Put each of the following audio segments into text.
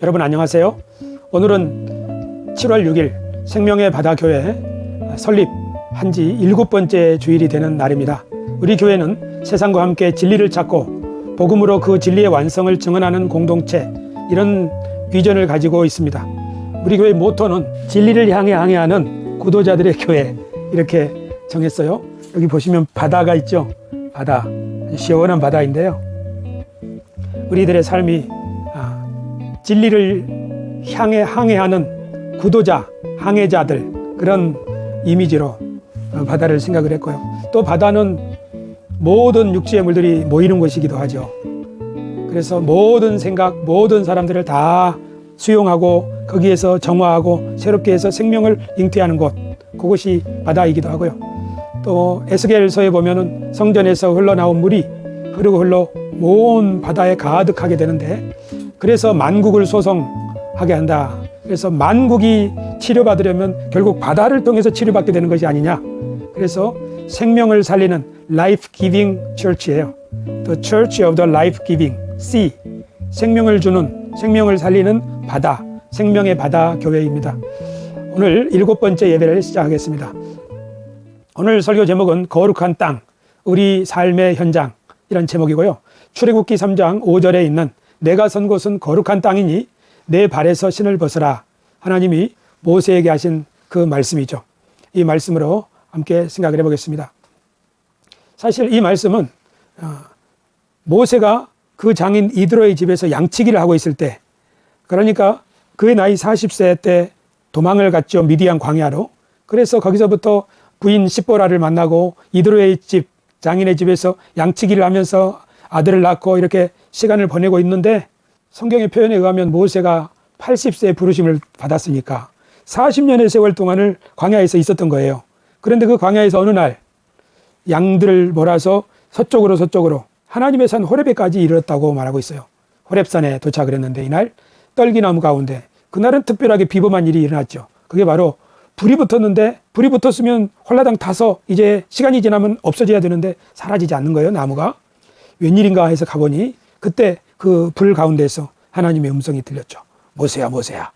여러분 안녕하세요. 오늘은 7월 6일 생명의 바다 교회 설립한 지 7번째 주일이 되는 날입니다. 우리 교회는 세상과 함께 진리를 찾고 복음으로 그 진리의 완성을 증언하는 공동체, 이런 비전을 가지고 있습니다. 우리 교회 모토는 진리를 향해 항해하는 구도자들의 교회, 이렇게 정했어요. 여기 보시면 바다가 있죠. 바다, 시원한 바다인데요. 우리들의 삶이 진리를 향해 항해하는 구도자, 항해자들, 그런 이미지로 바다를 생각을 했고요. 또 바다는 모든 육지의 물들이 모이는 곳이기도 하죠. 그래서 모든 생각, 모든 사람들을 다 수용하고 거기에서 정화하고 새롭게 해서 생명을 잉태하는 곳, 그곳이 바다이기도 하고요. 또 에스겔서에 보면은 성전에서 흘러나온 물이 흐르고 흘러 온 바다에 가득하게 되는데, 그래서 만국을 소성하게 한다. 그래서 만국이 치료받으려면 결국 바다를 통해서 치료받게 되는 것이 아니냐. 그래서 생명을 살리는 Life Giving Church예요. The Church of the Life Giving Sea. 생명을 주는, 생명을 살리는 바다, 생명의 바다 교회입니다. 오늘 7번째 예배를 시작하겠습니다. 오늘 설교 제목은 거룩한 땅, 우리 삶의 현장, 이런 제목이고요. 출애굽기 3장 5절에 있는 내가 선 곳은 거룩한 땅이니 내 발에서 신을 벗어라, 하나님이 모세에게 하신 그 말씀이죠. 이 말씀으로 함께 생각을 해보겠습니다. 사실 이 말씀은 모세가 그 장인 이드로의 집에서 양치기를 하고 있을 때, 그러니까 그의 나이 40세 때 도망을 갔죠. 미디안 광야로. 그래서 거기서부터 부인 시보라를 만나고 이드로의 집, 장인의 집에서 양치기를 하면서 아들을 낳고 이렇게 시간을 보내고 있는데, 성경의 표현에 의하면 모세가 80세의 부르심을 받았으니까 40년의 세월 동안을 광야에서 있었던 거예요. 그런데 그 광야에서 어느 날 양들을 몰아서 서쪽으로 하나님의 산 호렙에까지 이르렀다고 말하고 있어요. 호렙산에 도착을 했는데 이날 떨기나무 가운데, 그날은 특별하게 비범한 일이 일어났죠. 그게 바로 불이 붙었는데, 불이 붙었으면 홀라당 타서 이제 시간이 지나면 없어져야 되는데 사라지지 않는 거예요, 나무가. 웬일인가 해서 가보니 그때 그 불 가운데서 하나님의 음성이 들렸죠. 모세야, 모세야,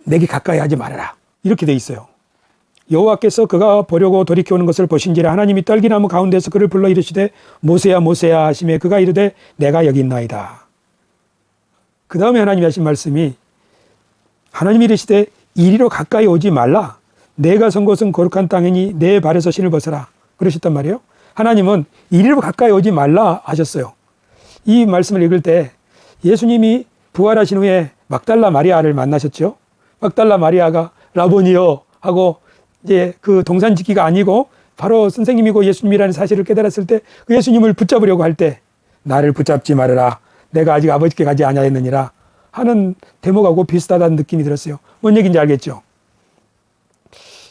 내게 가까이 하지 말아라. 이렇게 돼 있어요. 여호와께서 그가 보려고 돌이켜오는 것을 보신지라 하나님이 떨기나무 가운데서 그를 불러 이르시되 모세야, 모세야 하시매 그가 이르되 내가 여기 있나이다. 그 다음에 하나님이 하신 말씀이, 하나님이 이르시되 이리로 가까이 오지 말라, 내가 선 곳은 거룩한 땅이니 내 발에서 신을 벗어라, 그러셨단 말이에요. 하나님은 이리로 가까이 오지 말라 하셨어요. 이 말씀을 읽을 때 예수님이 부활하신 후에 막달라 마리아를 만나셨죠. 막달라 마리아가 라보니요 하고 이제 그 동산 짓기가 아니고 바로 선생님이고 예수님이라는 사실을 깨달았을 때 그 예수님을 붙잡으려고 할 때 나를 붙잡지 말아라, 내가 아직 아버지께 가지 아니하였느니라 하는 대목하고 비슷하다는 느낌이 들었어요. 뭔 얘기인지 알겠죠?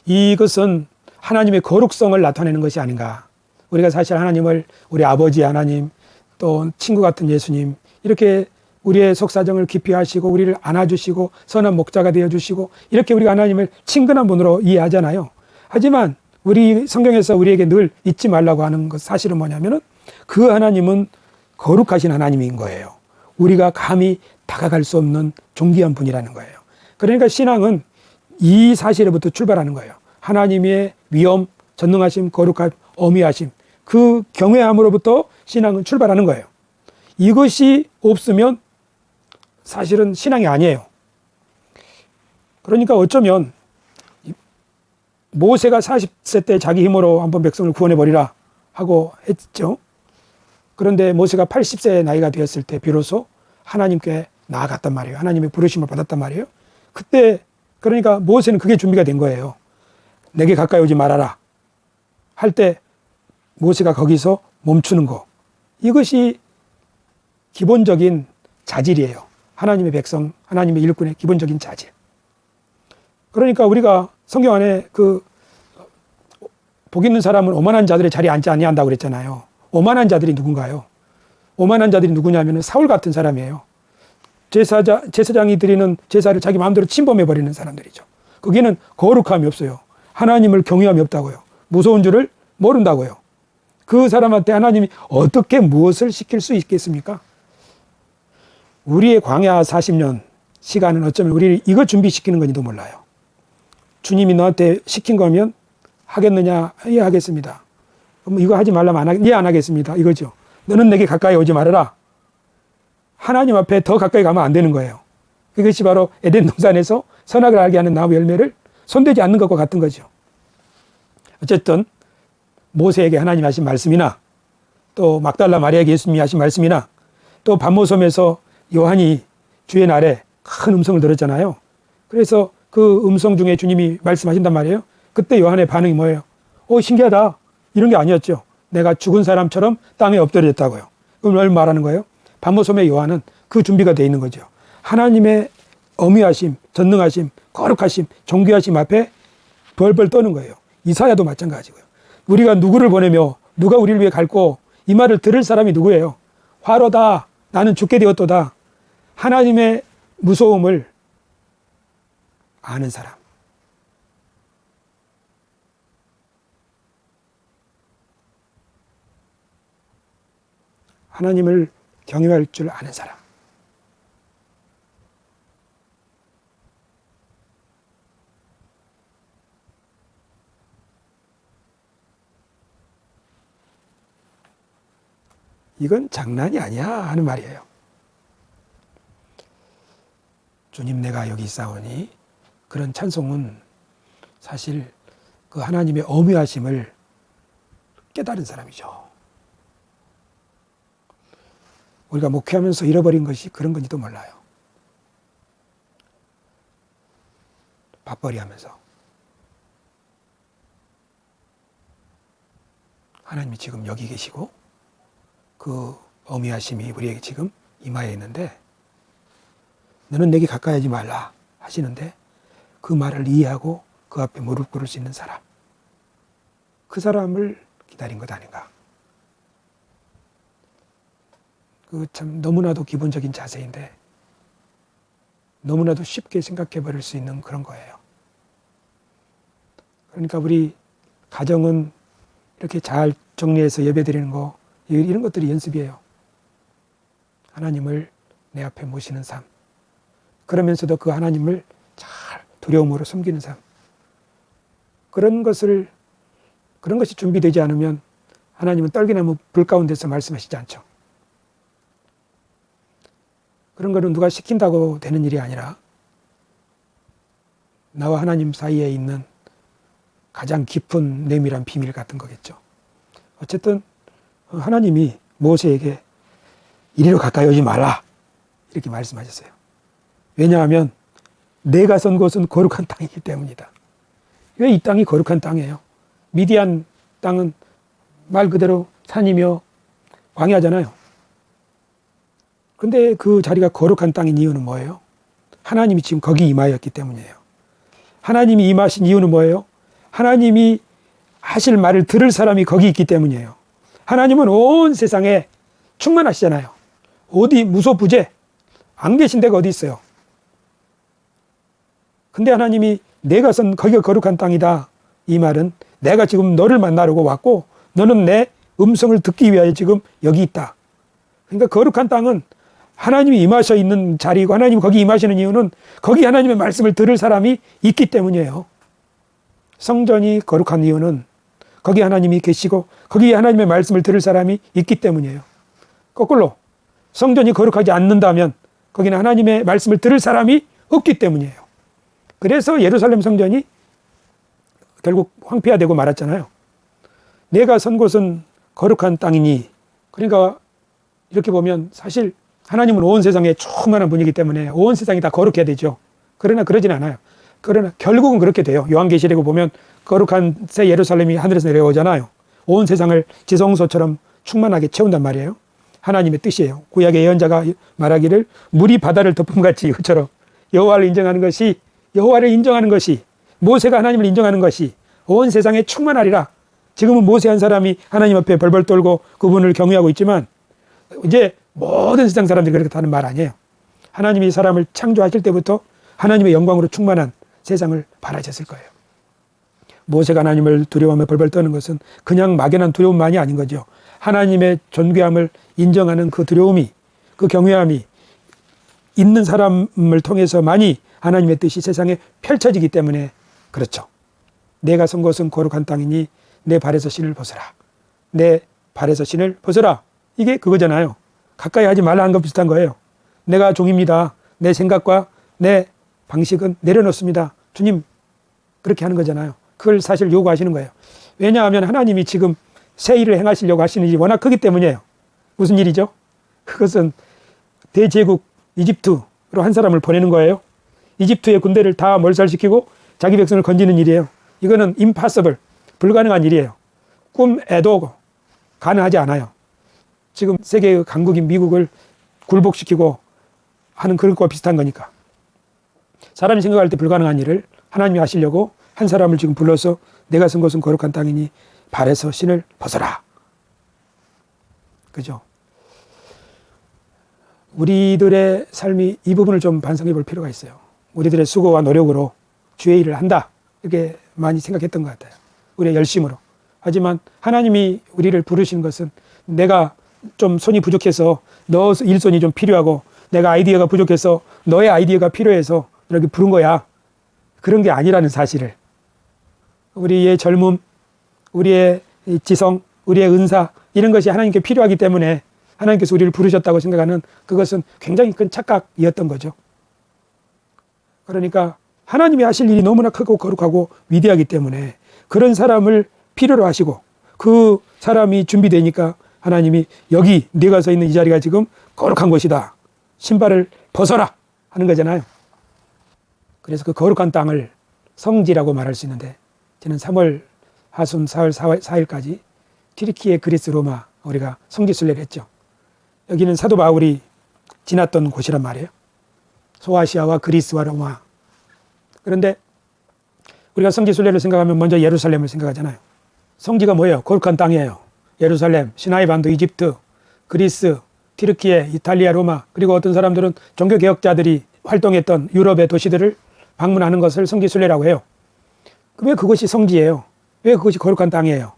이것은 하나님의 거룩성을 나타내는 것이 아닌가. 우리가 사실 하나님을 우리 아버지 하나님, 또 친구 같은 예수님, 이렇게 우리의 속사정을 깊이 하시고 우리를 안아주시고 선한 목자가 되어주시고 이렇게 우리가 하나님을 친근한 분으로 이해하잖아요. 하지만 우리 성경에서 우리에게 늘 잊지 말라고 하는 것, 사실은 뭐냐면은 그 하나님은 거룩하신 하나님인 거예요. 우리가 감히 다가갈 수 없는 존귀한 분이라는 거예요. 그러니까 신앙은 이 사실에부터 출발하는 거예요. 하나님의 위엄, 전능하심, 거룩함, 어미하심, 그 경외함으로부터 신앙은 출발하는 거예요. 이것이 없으면 사실은 신앙이 아니에요. 그러니까 어쩌면 모세가 40세 때 자기 힘으로 한번 백성을 구원해버리라 하고 했죠. 그런데 모세가 80세의 나이가 되었을 때 비로소 하나님께 나아갔단 말이에요. 하나님의 부르심을 받았단 말이에요. 그때 그러니까 모세는 그게 준비가 된 거예요. 내게 가까이 오지 말아라 할 때 모세가 거기서 멈추는 거, 이것이 기본적인 자질이에요. 하나님의 백성, 하나님의 일꾼의 기본적인 자질. 그러니까 우리가 성경 안에 그 복 있는 사람은 오만한 자들의 자리에 앉지 아니한다고 그랬잖아요. 오만한 자들이 누군가요? 오만한 자들이 누구냐면 사울 같은 사람이에요. 제사장이 드리는 제사를 자기 마음대로 침범해버리는 사람들이죠. 거기는 거룩함이 없어요. 하나님을 경외함이 없다고요. 무서운 줄을 모른다고요. 그 사람한테 하나님이 어떻게 무엇을 시킬 수 있겠습니까? 우리의 광야 40년, 시간은 어쩌면 우리를 이거 준비시키는 건지도 몰라요. 주님이 너한테 시킨 거면 하겠느냐? 예, 하겠습니다. 그럼 이거 하지 말라면 예, 안 하겠습니다. 이거죠. 너는 내게 가까이 오지 말아라. 하나님 앞에 더 가까이 가면 안 되는 거예요. 그것이 바로 에덴 동산에서 선악을 알게 하는 나무 열매를 손대지 않는 것과 같은 거죠. 어쨌든 모세에게 하나님 하신 말씀이나 또 막달라 마리아에게 예수님이 하신 말씀이나 또 반모섬에서 요한이 주의 날에 큰 음성을 들었잖아요. 그래서 그 음성 중에 주님이 말씀하신단 말이에요. 그때 요한의 반응이 뭐예요? 신기하다. 이런 게 아니었죠. 내가 죽은 사람처럼 땅에 엎드려졌다고요. 그럼 뭘 말하는 거예요? 반모섬의 요한은 그 준비가 되어 있는 거죠. 하나님의 어미하심, 전능하심, 거룩하심, 존귀하심 앞에 벌벌 떠는 거예요. 이사야도 마찬가지고요. 우리가 누구를 보내며 누가 우리를 위해 갈고 이 말을 들을 사람이 누구예요? 화로다. 나는 죽게 되었도다. 하나님의 무서움을 아는 사람. 하나님을 경외할 줄 아는 사람. 이건 장난이 아니야 하는 말이에요. 주님 내가 여기 있사오니 그런 찬송은 사실 그 하나님의 어미하심을 깨달은 사람이죠. 우리가 목회하면서 잃어버린 것이 그런 건지도 몰라요. 밥벌이 하면서 하나님이 지금 여기 계시고 그 어미하심이 우리에게 지금 임하여 있는데 너는 내게 가까이 하지 말라 하시는데 그 말을 이해하고 그 앞에 무릎 꿇을 수 있는 사람, 그 사람을 기다린 것 아닌가. 그 참 너무나도 기본적인 자세인데 너무나도 쉽게 생각해 버릴 수 있는 그런 거예요. 그러니까 우리 가정은 이렇게 잘 정리해서 예배드리는 거 이런 것들이 연습이에요. 하나님을 내 앞에 모시는 삶. 그러면서도 그 하나님을 잘 두려움으로 섬기는 삶. 그런 것이 준비되지 않으면 하나님은 떨기나무 불 가운데서 말씀하시지 않죠. 그런 거는 누가 시킨다고 되는 일이 아니라 나와 하나님 사이에 있는 가장 깊은 내밀한 비밀 같은 거겠죠. 어쨌든 하나님이 모세에게 이리로 가까이 오지 말라 이렇게 말씀하셨어요. 왜냐하면 내가 선 곳은 거룩한 땅이기 때문이다. 왜 이 땅이 거룩한 땅이에요? 미디안 땅은 말 그대로 산이며 광야잖아요. 근데 그 자리가 거룩한 땅인 이유는 뭐예요? 하나님이 지금 거기 임하였기 때문이에요. 하나님이 임하신 이유는 뭐예요? 하나님이 하실 말을 들을 사람이 거기 있기 때문이에요. 하나님은 온 세상에 충만하시잖아요. 어디 무소부재 안 계신 데가 어디 있어요? 근데 하나님이 내가 선 거기가 거룩한 땅이다. 이 말은 내가 지금 너를 만나려고 왔고 너는 내 음성을 듣기 위하여 지금 여기 있다. 그러니까 거룩한 땅은 하나님이 임하셔 있는 자리이고 하나님이 거기 임하시는 이유는 거기 하나님의 말씀을 들을 사람이 있기 때문이에요. 성전이 거룩한 이유는 거기 하나님이 계시고 거기 하나님의 말씀을 들을 사람이 있기 때문이에요. 거꾸로 성전이 거룩하지 않는다면 거기는 하나님의 말씀을 들을 사람이 없기 때문이에요. 그래서 예루살렘 성전이 결국 황폐화되고 말았잖아요. 내가 선 곳은 거룩한 땅이니, 그러니까 이렇게 보면 사실 하나님은 온 세상에 충만한 분이기 때문에 온 세상이 다 거룩해야 되죠. 그러나 그러진 않아요. 그러나 결국은 그렇게 돼요. 요한계시록에 보면 거룩한 새 예루살렘이 하늘에서 내려오잖아요. 온 세상을 지성소처럼 충만하게 채운단 말이에요. 하나님의 뜻이에요. 구약의 예언자가 말하기를 물이 바다를 덮음같이 이것처럼 여호와를 인정하는 것이 모세가 하나님을 인정하는 것이 온 세상에 충만하리라. 지금은 모세 한 사람이 하나님 앞에 벌벌 떨고 그분을 경외하고 있지만 이제 모든 세상 사람들이 그렇게 하는 말 아니에요. 하나님이 사람을 창조하실 때부터 하나님의 영광으로 충만한 세상을 바라셨을 거예요. 모세가 하나님을 두려워하며 벌벌 떠는 것은 그냥 막연한 두려움만이 아닌 거죠. 하나님의 존귀함을 인정하는 그 두려움이, 그 경외함이 있는 사람을 통해서 많이 하나님의 뜻이 세상에 펼쳐지기 때문에 그렇죠. 내가 선 곳은 거룩한 땅이니 내 발에서 신을 벗어라. 내 발에서 신을 벗어라. 이게 그거잖아요. 가까이 하지 말라 한 것 비슷한 거예요. 내가 종입니다. 내 생각과 내 방식은 내려놓습니다. 주님 그렇게 하는 거잖아요. 그걸 사실 요구하시는 거예요. 왜냐하면 하나님이 지금 새 일을 행하시려고 하시는 일이 워낙 크기 때문이에요. 무슨 일이죠? 그것은 대제국 이집트로 한 사람을 보내는 거예요. 이집트의 군대를 다 몰살시키고 자기 백성을 건지는 일이에요. 이거는 impossible, 불가능한 일이에요. 꿈에도 가능하지 않아요. 지금 세계의 강국인 미국을 굴복시키고 하는 그런 것과 비슷한 거니까. 사람이 생각할 때 불가능한 일을 하나님이 하시려고 한 사람을 지금 불러서 내가 선 곳은 거룩한 땅이니 발에서 신을 벗어라. 그죠? 우리들의 삶이 이 부분을 좀 반성해 볼 필요가 있어요. 우리들의 수고와 노력으로 주의 일을 한다. 이렇게 많이 생각했던 것 같아요. 우리의 열심으로. 하지만 하나님이 우리를 부르신 것은 내가 좀 손이 부족해서 너 일손이 좀 필요하고 내가 아이디어가 부족해서 너의 아이디어가 필요해서 이렇게 부른 거야. 그런 게 아니라는 사실을. 우리의 젊음, 우리의 지성, 우리의 은사 이런 것이 하나님께 필요하기 때문에 하나님께서 우리를 부르셨다고 생각하는 그것은 굉장히 큰 착각이었던 거죠. 그러니까 하나님이 하실 일이 너무나 크고 거룩하고 위대하기 때문에 그런 사람을 필요로 하시고 그 사람이 준비되니까 하나님이 여기 네가 서 있는 이 자리가 지금 거룩한 곳이다. 신발을 벗어라 하는 거잖아요. 그래서 그 거룩한 땅을 성지라고 말할 수 있는데 저는 3월 하순 4월 4일까지 튀르키예, 그리스, 로마 우리가 성지순례를 했죠. 여기는 사도 바울이 지났던 곳이란 말이에요. 소아시아와 그리스와 로마. 그런데 우리가 성지순례를 생각하면 먼저 예루살렘을 생각하잖아요. 성지가 뭐예요? 거룩한 땅이에요. 예루살렘, 시나이 반도, 이집트, 그리스, 튀르키예, 이탈리아, 로마. 그리고 어떤 사람들은 종교개혁자들이 활동했던 유럽의 도시들을 방문하는 것을 성지순례라고 해요. 왜 그것이 성지예요? 왜 그것이 거룩한 땅이에요?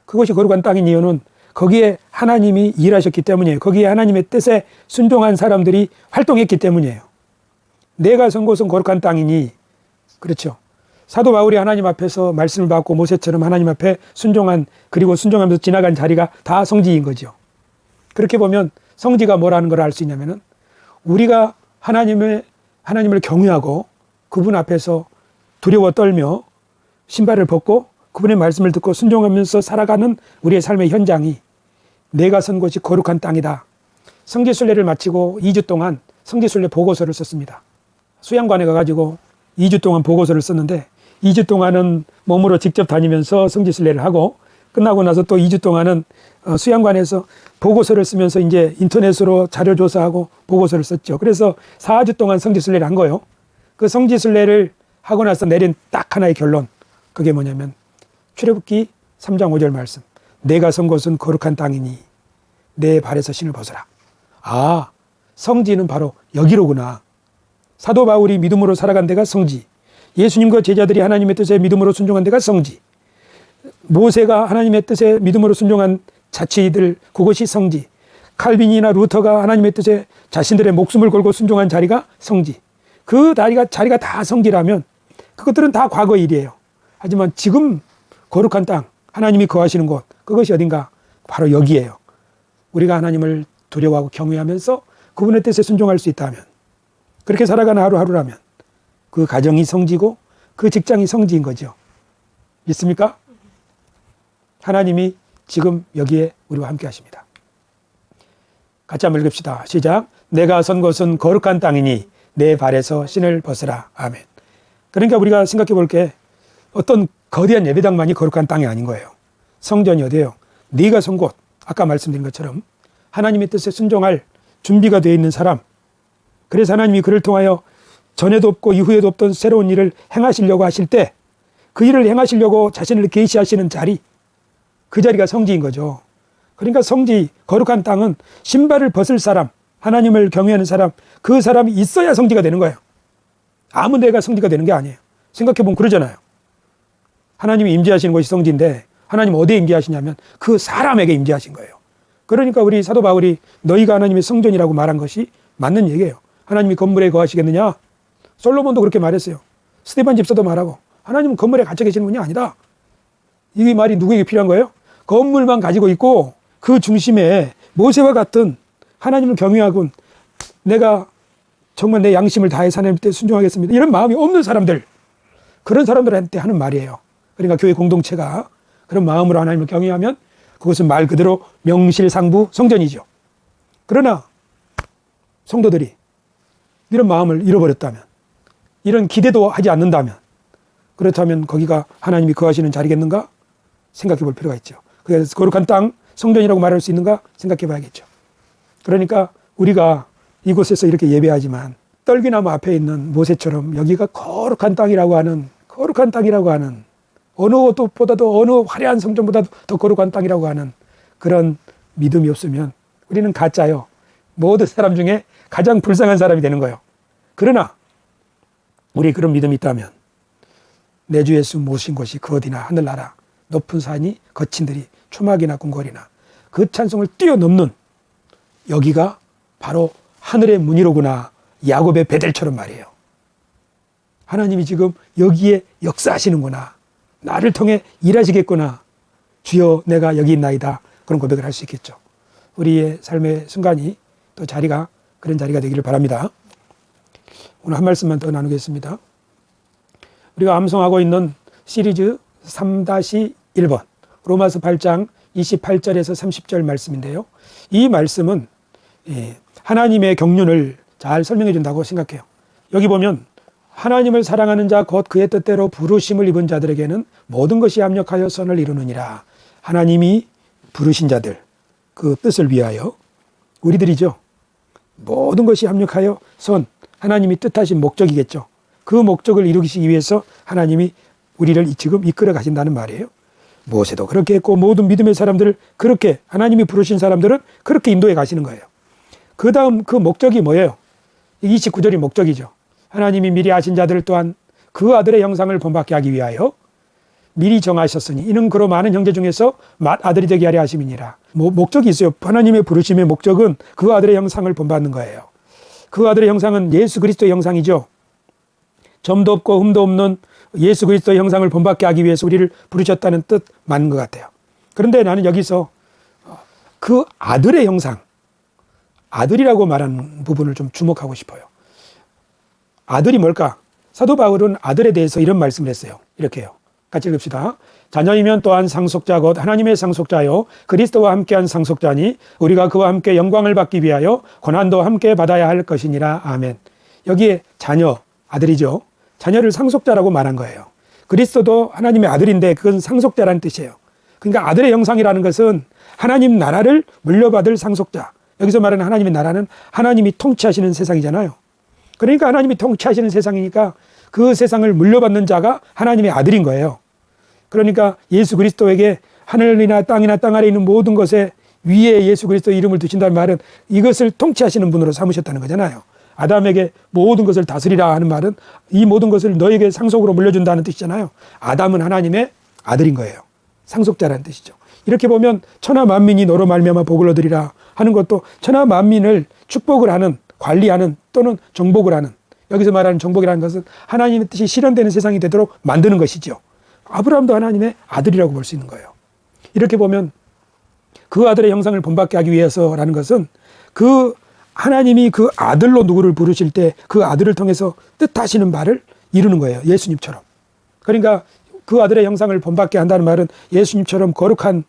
그것이 거룩한 땅인 이유는 거기에 하나님이 일하셨기 때문이에요. 거기에 하나님의 뜻에 순종한 사람들이 활동했기 때문이에요. 내가 선 곳은 거룩한 땅이니 그렇죠. 사도 바울이 하나님 앞에서 말씀을 받고 모세처럼 하나님 앞에 순종한 그리고 순종하면서 지나간 자리가 다 성지인 거죠. 그렇게 보면 성지가 뭐라는 걸 알 수 있냐면은 우리가 하나님을 경외하고 그분 앞에서 두려워 떨며 신발을 벗고 그분의 말씀을 듣고 순종하면서 살아가는 우리의 삶의 현장이 내가 선 곳이 거룩한 땅이다. 성지순례를 마치고 2주 동안 성지순례 보고서를 썼습니다. 수양관에 가가지고 2주 동안 보고서를 썼는데 2주 동안은 몸으로 직접 다니면서 성지순례를 하고 끝나고 나서 또 2주 동안은 수양관에서 보고서를 쓰면서 이제 인터넷으로 자료 조사하고 보고서를 썼죠. 그래서 4주 동안 성지순례를 한 거예요. 그 성지순례를 하고 나서 내린 딱 하나의 결론. 그게 뭐냐면 출애굽기 3장 5절 말씀. 내가 선 곳은 거룩한 땅이니 내 발에서 신을 벗어라. 아, 성지는 바로 여기로구나. 사도 바울이 믿음으로 살아간 데가 성지. 예수님과 제자들이 하나님의 뜻에 믿음으로 순종한 데가 성지. 모세가 하나님의 뜻에 믿음으로 순종한 자치들 그것이 성지. 칼빈이나 루터가 하나님의 뜻에 자신들의 목숨을 걸고 순종한 자리가 성지. 그 자리가 다 성지라면 그것들은 다 과거 일이에요. 하지만 지금 거룩한 땅, 하나님이 거하시는 곳, 그것이 어딘가? 바로 여기에요. 우리가 하나님을 두려워하고 경외하면서 그분의 뜻에 순종할 수 있다면, 그렇게 살아가는 하루하루라면 그 가정이 성지고 그 직장이 성지인 거죠. 믿습니까? 하나님이 지금 여기에 우리와 함께 하십니다. 같이 한번 읽읍시다. 시작. 내가 선 곳은 거룩한 땅이니 내 발에서 신을 벗으라. 아멘. 그러니까 우리가 생각해 볼 게 어떤 거대한 예배당만이 거룩한 땅이 아닌 거예요. 성전이 어디예요? 네가 선 곳. 아까 말씀드린 것처럼 하나님의 뜻에 순종할 준비가 되어 있는 사람. 그래서 하나님이 그를 통하여 전에도 없고 이후에도 없던 새로운 일을 행하시려고 하실 때 그 일을 행하시려고 자신을 계시하시는 자리, 그 자리가 성지인 거죠. 그러니까 성지, 거룩한 땅은 신발을 벗을 사람, 하나님을 경외하는 사람, 그 사람이 있어야 성지가 되는 거예요. 아무 데가 성지가 되는 게 아니에요. 생각해보면 그러잖아요. 하나님이 임재하시는 곳이 성지인데 하나님 어디에 임재하시냐면 그 사람에게 임재하신 거예요. 그러니까 우리 사도 바울이 너희가 하나님의 성전이라고 말한 것이 맞는 얘기예요. 하나님이 건물에 거하시겠느냐? 솔로몬도 그렇게 말했어요. 스데반 집사도 말하고 하나님은 건물에 갇혀 계시는 분이 아니다. 이 말이 누구에게 필요한 거예요? 건물만 가지고 있고 그 중심에 모세와 같은 하나님을 경외하고 내가 정말 내 양심을 다해서 하나님 때 순종하겠습니다. 이런 마음이 없는 사람들, 그런 사람들한테 하는 말이에요. 그러니까 교회 공동체가 그런 마음으로 하나님을 경외하면 그것은 말 그대로 명실상부 성전이죠. 그러나 성도들이 이런 마음을 잃어버렸다면, 이런 기대도 하지 않는다면, 그렇다면 거기가 하나님이 거하시는 자리겠는가 생각해 볼 필요가 있죠. 그래서 거룩한 땅, 성전이라고 말할 수 있는가 생각해 봐야겠죠. 그러니까 우리가 이곳에서 이렇게 예배하지만 떨기나무 앞에 있는 모세처럼 여기가 거룩한 땅이라고 하는 어느 곳보다도 어느 화려한 성전보다도 더 거룩한 땅이라고 하는 그런 믿음이 없으면 우리는 가짜요. 모든 사람 중에 가장 불쌍한 사람이 되는 거예요. 그러나 우리 그런 믿음이 있다면 내 주 예수 모신 곳이 그 어디나 하늘나라 높은 산이 거친 들이 초막이나 궁궐이나 그 찬송을 뛰어넘는 여기가 바로 하늘의 문이로구나. 야곱의 베델처럼 말이에요. 하나님이 지금 여기에 역사하시는구나. 나를 통해 일하시겠구나. 주여 내가 여기 있나이다. 그런 고백을 할 수 있겠죠. 우리의 삶의 순간이 또 자리가 그런 자리가 되기를 바랍니다. 오늘 한 말씀만 더 나누겠습니다. 우리가 암송하고 있는 시리즈 3-1번 로마서 8장 28절에서 30절 말씀인데요. 이 말씀은 하나님의 경륜을 잘 설명해 준다고 생각해요. 여기 보면 하나님을 사랑하는 자 곧 그의 뜻대로 부르심을 입은 자들에게는 모든 것이 합력하여 선을 이루느니라. 하나님이 부르신 자들, 그 뜻을 위하여 우리들이죠. 모든 것이 합력하여 선, 하나님이 뜻하신 목적이겠죠. 그 목적을 이루시기 위해서 하나님이 우리를 지금 이끌어 가신다는 말이에요. 모세도 그렇게 했고 모든 믿음의 사람들을 그렇게 하나님이 부르신 사람들은 그렇게 인도해 가시는 거예요. 그 다음 그 목적이 뭐예요? 29절이 목적이죠. 하나님이 미리 아신 자들 또한 그 아들의 형상을 본받게 하기 위하여 미리 정하셨으니 이는 그로 많은 형제 중에서 맏아들이 되게 하려 하심이니라. 목적이 있어요. 하나님의 부르심의 목적은 그 아들의 형상을 본받는 거예요. 그 아들의 형상은 예수 그리스도의 형상이죠. 점도 없고 흠도 없는 예수 그리스도의 형상을 본받게 하기 위해서 우리를 부르셨다는 뜻 맞는 것 같아요. 그런데 나는 여기서 그 아들의 형상, 아들이라고 말하는 부분을 좀 주목하고 싶어요. 아들이 뭘까? 사도 바울은 아들에 대해서 이런 말씀을 했어요. 이렇게요. 같이 읽읍시다. 자녀이면 또한 상속자 곧 하나님의 상속자요 그리스도와 함께한 상속자니 우리가 그와 함께 영광을 받기 위하여 고난도 함께 받아야 할 것이니라. 아멘. 여기에 자녀, 아들이죠. 자녀를 상속자라고 말한 거예요. 그리스도도 하나님의 아들인데 그건 상속자라는 뜻이에요. 그러니까 아들의 형상이라는 것은 하나님 나라를 물려받을 상속자. 여기서 말하는 하나님의 나라는 하나님이 통치하시는 세상이잖아요. 그러니까 하나님이 통치하시는 세상이니까 그 세상을 물려받는 자가 하나님의 아들인 거예요. 그러니까 예수 그리스도에게 하늘이나 땅이나 땅 아래 있는 모든 것에 위에 예수 그리스도의 이름을 두신다는 말은 이것을 통치하시는 분으로 삼으셨다는 거잖아요. 아담에게 모든 것을 다스리라 하는 말은 이 모든 것을 너에게 상속으로 물려준다는 뜻이잖아요. 아담은 하나님의 아들인 거예요. 상속자라는 뜻이죠. 이렇게 보면 천하 만민이 너로 말미암아 복을 얻으리라 하는 것도 천하 만민을 축복을 하는, 관리하는 또는 정복을 하는, 여기서 말하는 정복이라는 것은 하나님의 뜻이 실현되는 세상이 되도록 만드는 것이죠. 아브라함도 하나님의 아들이라고 볼 수 있는 거예요. 이렇게 보면 그 아들의 형상을 본받게 하기 위해서라는 것은 그 하나님이 그 아들로 누구를 부르실 때 그 아들을 통해서 뜻하시는 바를 이루는 거예요. 예수님처럼. 그러니까 그 아들의 형상을 본받게 한다는 말은 예수님처럼 거룩한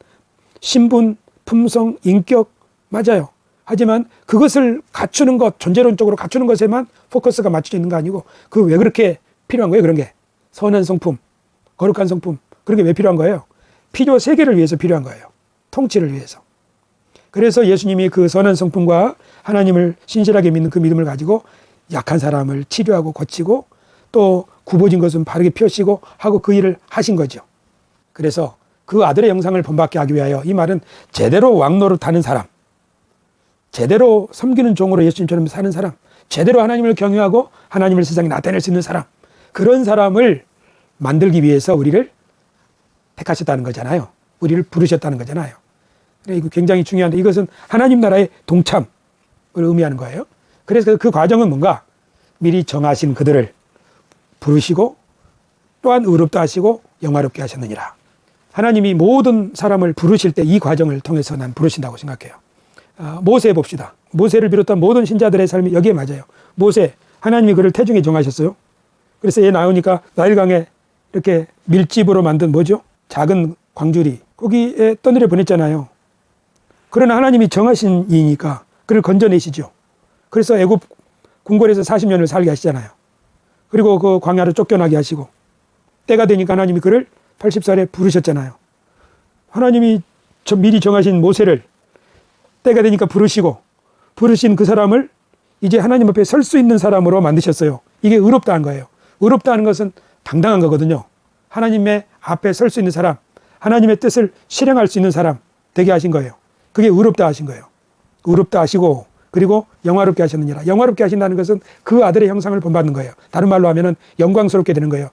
신분, 품성, 인격 맞아요. 하지만 그것을 갖추는 것, 존재론적으로 갖추는 것에만 포커스가 맞춰져 있는 거 아니고 그 왜 그렇게 필요한 거예요? 그런 게 선한 성품, 거룩한 성품, 그런 게 왜 필요한 거예요? 필요 세계를 위해서 필요한 거예요. 통치를 위해서. 그래서 예수님이 그 선한 성품과 하나님을 신실하게 믿는 그 믿음을 가지고 약한 사람을 치료하고 고치고 또 굽어진 것은 바르게 펴시고 하고 그 일을 하신 거죠. 그래서 그 아들의 형상을 본받게 하기 위하여, 이 말은 제대로 왕노릇하는 사람, 제대로 섬기는 종으로 예수님처럼 사는 사람, 제대로 하나님을 경외하고 하나님을 세상에 나타낼 수 있는 사람, 그런 사람을 만들기 위해서 우리를 택하셨다는 거잖아요. 우리를 부르셨다는 거잖아요. 이거 굉장히 중요한데 이것은 하나님 나라의 동참을 의미하는 거예요. 그래서 그 과정은 뭔가? 미리 정하신 그들을 부르시고 또한 의롭다 하시고 영화롭게 하셨느니라. 하나님이 모든 사람을 부르실 때 이 과정을 통해서 난 부르신다고 생각해요. 모세 봅시다. 모세를 비롯한 모든 신자들의 삶이 여기에 맞아요. 모세, 하나님이 그를 태중에 정하셨어요. 그래서 얘 나오니까 나일강에 이렇게 밀집으로 만든 뭐죠? 작은 광주리, 거기에 떠내려 보냈잖아요. 그러나 하나님이 정하신 이니까 그를 건져내시죠. 그래서 애굽 궁궐에서 40년을 살게 하시잖아요. 그리고 그 광야로 쫓겨나게 하시고 때가 되니까 하나님이 그를 80살에 부르셨잖아요. 하나님이 미리 정하신 모세를 때가 되니까 부르신 그 사람을 이제 하나님 앞에 설 수 있는 사람으로 만드셨어요. 이게 의롭다는 거예요. 의롭다는 것은 당당한 거거든요. 하나님의 앞에 설 수 있는 사람, 하나님의 뜻을 실행할 수 있는 사람 되게 하신 거예요. 그게 의롭다 하신 거예요. 의롭다 하시고 그리고 영화롭게 하셨느니라. 영화롭게 하신다는 것은 그 아들의 형상을 본받는 거예요. 다른 말로 하면은 영광스럽게 되는 거예요.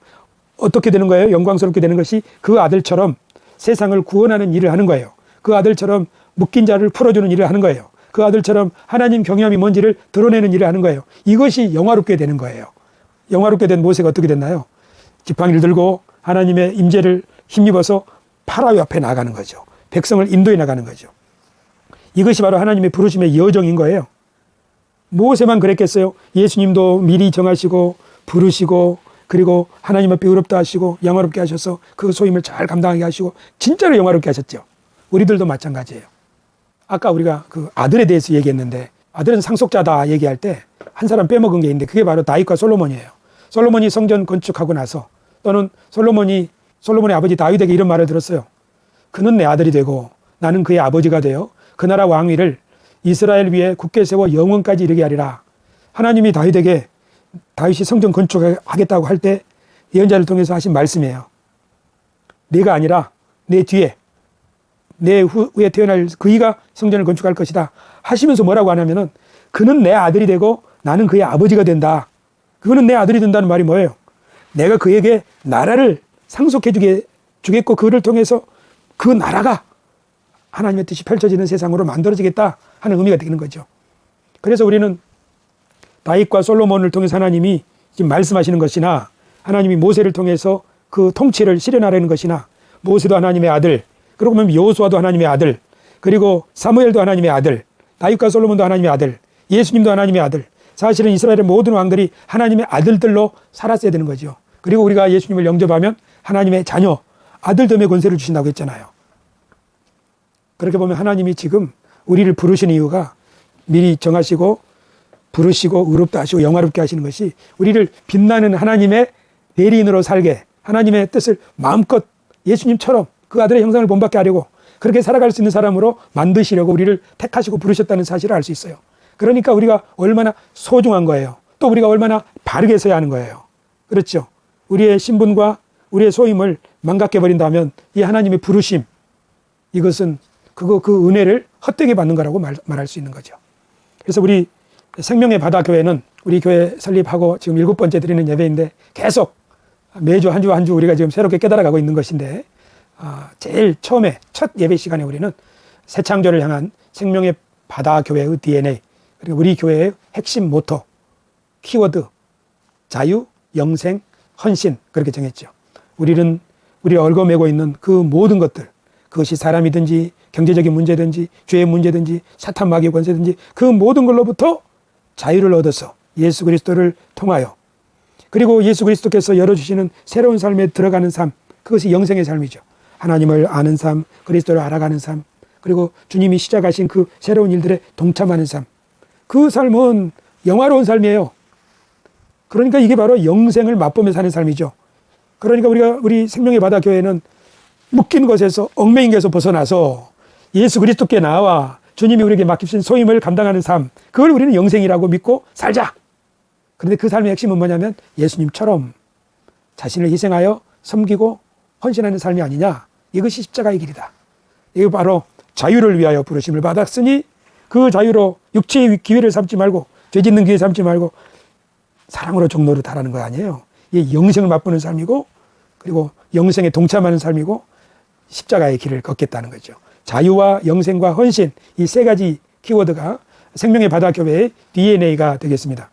어떻게 되는 거예요? 영광스럽게 되는 것이 그 아들처럼 세상을 구원하는 일을 하는 거예요. 그 아들처럼 묶인 자를 풀어주는 일을 하는 거예요. 그 아들처럼 하나님 경외함이 뭔지를 드러내는 일을 하는 거예요. 이것이 영화롭게 되는 거예요. 영화롭게 된 모세가 어떻게 됐나요? 지팡이를 들고 하나님의 임재를 힘입어서 파라오 앞에 나가는 거죠. 백성을 인도해 나가는 거죠. 이것이 바로 하나님의 부르심의 여정인 거예요. 모세만 그랬겠어요? 예수님도 미리 정하시고 부르시고 그리고 하나님 앞에 의롭다 하시고 영화롭게 하셔서 그 소임을 잘 감당하게 하시고 진짜로 영화롭게 하셨죠. 우리들도 마찬가지예요. 아까 우리가 그 아들에 대해서 얘기했는데 아들은 상속자다 얘기할 때 한 사람 빼먹은 게 있는데 그게 바로 다윗과 솔로몬이에요. 솔로몬이 성전 건축하고 나서 또는 솔로몬의 아버지 다윗에게 이런 말을 들었어요. 그는 내 아들이 되고 나는 그의 아버지가 되어 그 나라 왕위를 이스라엘 위에 굳게 세워 영원까지 이르게 하리라. 하나님이 다윗에게 다윗이 성전 건축하겠다고 할 때 예언자를 통해서 하신 말씀이에요. 네가 아니라 내 뒤에 내 후에 태어날 그이가 성전을 건축할 것이다 하시면서 뭐라고 하냐면은 그는 내 아들이 되고 나는 그의 아버지가 된다. 그거는 내 아들이 된다는 말이 뭐예요? 내가 그에게 나라를 상속해 주겠고 그를 통해서 그 나라가 하나님의 뜻이 펼쳐지는 세상으로 만들어지겠다 하는 의미가 되는 거죠. 그래서 우리는 다윗과 솔로몬을 통해서 하나님이 지금 말씀하시는 것이나 하나님이 모세를 통해서 그 통치를 실현하려는 것이나 모세도 하나님의 아들, 그러고 보면 여호수아도 하나님의 아들, 그리고 사무엘도 하나님의 아들, 다윗과 솔로몬도 하나님의 아들, 예수님도 하나님의 아들. 사실은 이스라엘의 모든 왕들이 하나님의 아들들로 살았어야 되는 거죠. 그리고 우리가 예수님을 영접하면 하나님의 자녀, 아들됨의 권세를 주신다고 했잖아요. 그렇게 보면 하나님이 지금 우리를 부르신 이유가 미리 정하시고 부르시고 의롭다 하시고 영화롭게 하시는 것이 우리를 빛나는 하나님의 대리인으로 살게 하나님의 뜻을 마음껏 예수님처럼 그 아들의 형상을 본받게 하려고 그렇게 살아갈 수 있는 사람으로 만드시려고 우리를 택하시고 부르셨다는 사실을 알 수 있어요. 그러니까 우리가 얼마나 소중한 거예요. 또 우리가 얼마나 바르게 서야 하는 거예요. 그렇죠. 우리의 신분과 우리의 소임을 망각해버린다면 이 하나님의 부르심 이것은 그 은혜를 헛되게 받는 거라고 말할 수 있는 거죠. 그래서 우리 생명의 바다 교회는 우리 교회 설립하고 지금 7번째 드리는 예배인데 계속 매주 한 주 한 주 우리가 지금 새롭게 깨달아가고 있는 것인데 제일 처음에 첫 예배 시간에 우리는 새 창조를 향한 생명의 바다 교회의 DNA 그리고 우리 교회의 핵심 모토 키워드 자유, 영생, 헌신 그렇게 정했죠. 우리는 우리 얽어매고 있는 그 모든 것들 그것이 사람이든지 경제적인 문제든지 죄의 문제든지 사탄 마귀의 권세든지 그 모든 걸로부터 자유를 얻어서 예수 그리스도를 통하여 그리고 예수 그리스도께서 열어주시는 새로운 삶에 들어가는 삶 그것이 영생의 삶이죠. 하나님을 아는 삶, 그리스도를 알아가는 삶 그리고 주님이 시작하신 그 새로운 일들에 동참하는 삶 그 삶은 영화로운 삶이에요. 그러니까 이게 바로 영생을 맛보며 사는 삶이죠. 그러니까 우리 생명의 바다 교회는 묶인 것에서 얽매인 것에서 벗어나서 예수 그리스도께 나와 주님이 우리에게 맡기신 소임을 감당하는 삶 그걸 우리는 영생이라고 믿고 살자. 그런데 그 삶의 핵심은 뭐냐면 예수님처럼 자신을 희생하여 섬기고 헌신하는 삶이 아니냐. 이것이 십자가의 길이다. 이거 바로 자유를 위하여 부르심을 받았으니 그 자유로 육체의 기회를 삼지 말고 죄 짓는 기회 삼지 말고 사랑으로 종로를 달하는 거 아니에요. 이게 영생을 맛보는 삶이고 그리고 영생에 동참하는 삶이고 십자가의 길을 걷겠다는 거죠. 자유와 영생과 헌신 이 세 가지 키워드가 생명의 바다 교회의 DNA가 되겠습니다.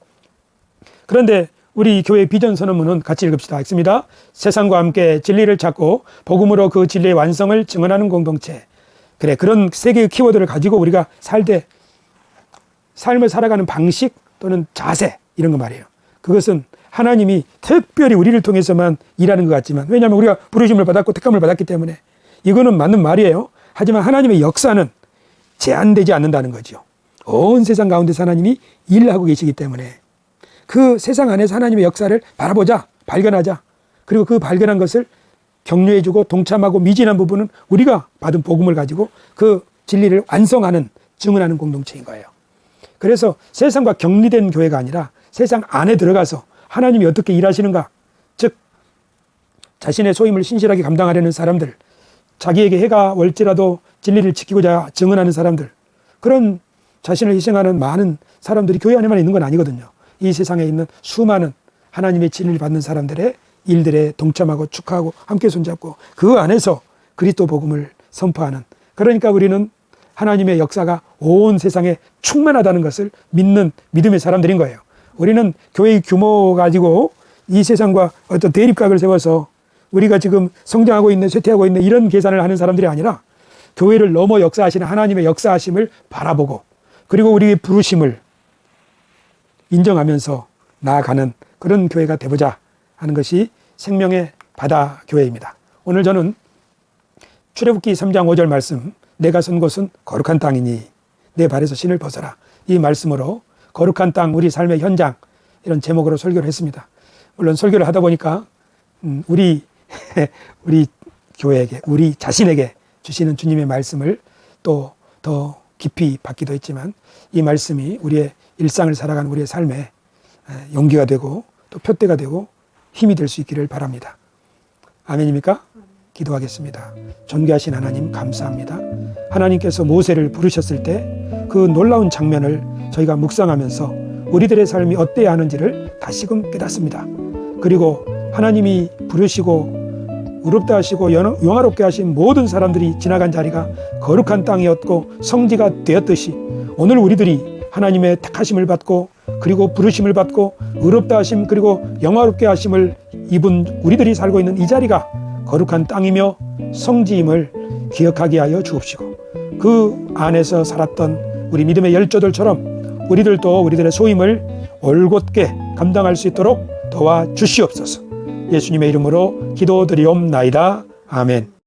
그런데 우리 교회 비전 선언문은 같이 읽읍시다. 읽습니다. 세상과 함께 진리를 찾고 복음으로 그 진리의 완성을 증언하는 공동체. 그래, 그런 세 개의 키워드를 가지고 우리가 살 때 삶을 살아가는 방식 또는 자세 이런 거 말이에요. 그것은 하나님이 특별히 우리를 통해서만 일하는 것 같지만, 왜냐하면 우리가 부르심을 받았고 택함을 받았기 때문에 이거는 맞는 말이에요. 하지만 하나님의 역사는 제한되지 않는다는 거죠. 온 세상 가운데서 하나님이 일하고 계시기 때문에 그 세상 안에서 하나님의 역사를 바라보자, 발견하자. 그리고 그 발견한 것을 격려해주고 동참하고 미진한 부분은 우리가 받은 복음을 가지고 그 진리를 완성하는, 증언하는 공동체인 거예요. 그래서 세상과 격리된 교회가 아니라 세상 안에 들어가서 하나님이 어떻게 일하시는가, 즉 자신의 소임을 신실하게 감당하려는 사람들, 자기에게 해가 올지라도 진리를 지키고자 증언하는 사람들, 그런 자신을 희생하는 많은 사람들이 교회 안에만 있는 건 아니거든요. 이 세상에 있는 수많은 하나님의 진리를 받는 사람들의 일들에 동참하고 축하하고 함께 손잡고 그 안에서 그리스도 복음을 선포하는, 그러니까 우리는 하나님의 역사가 온 세상에 충만하다는 것을 믿는 믿음의 사람들인 거예요. 우리는 교회의 규모 가지고 이 세상과 어떤 대립각을 세워서 우리가 지금 성장하고 있는, 쇠퇴하고 있는 이런 계산을 하는 사람들이 아니라 교회를 넘어 역사하시는 하나님의 역사하심을 바라보고 그리고 우리의 부르심을 인정하면서 나아가는 그런 교회가 되보자 하는 것이 생명의 바다 교회입니다. 오늘 저는 출애굽기 3장 5절 말씀, 내가 선 곳은 거룩한 땅이니 내 발에서 신을 벗어라, 이 말씀으로 거룩한 땅, 우리 삶의 현장, 이런 제목으로 설교를 했습니다. 물론 설교를 하다 보니까 우리 교회에게, 우리 자신에게 주시는 주님의 말씀을 또 더 깊이 받기도 했지만 이 말씀이 우리의 일상을 살아가는 우리의 삶에 용기가 되고 또 표대가 되고 힘이 될 수 있기를 바랍니다. 아멘입니까? 기도하겠습니다. 존귀하신 하나님 감사합니다. 하나님께서 모세를 부르셨을 때 그 놀라운 장면을 저희가 묵상하면서 우리들의 삶이 어때야 하는지를 다시금 깨닫습니다. 그리고 하나님이 부르시고 의롭다 하시고 영화롭게 하신 모든 사람들이 지나간 자리가 거룩한 땅이었고 성지가 되었듯이 오늘 우리들이 하나님의 택하심을 받고 그리고 부르심을 받고 의롭다 하심 그리고 영화롭게 하심을 입은 우리들이 살고 있는 이 자리가 거룩한 땅이며 성지임을 기억하게 하여 주옵시고, 그 안에서 살았던 우리 믿음의 열조들처럼 우리들도 우리들의 소임을 올곧게 감당할 수 있도록 도와주시옵소서. 예수님의 이름으로 기도드리옵나이다. 아멘.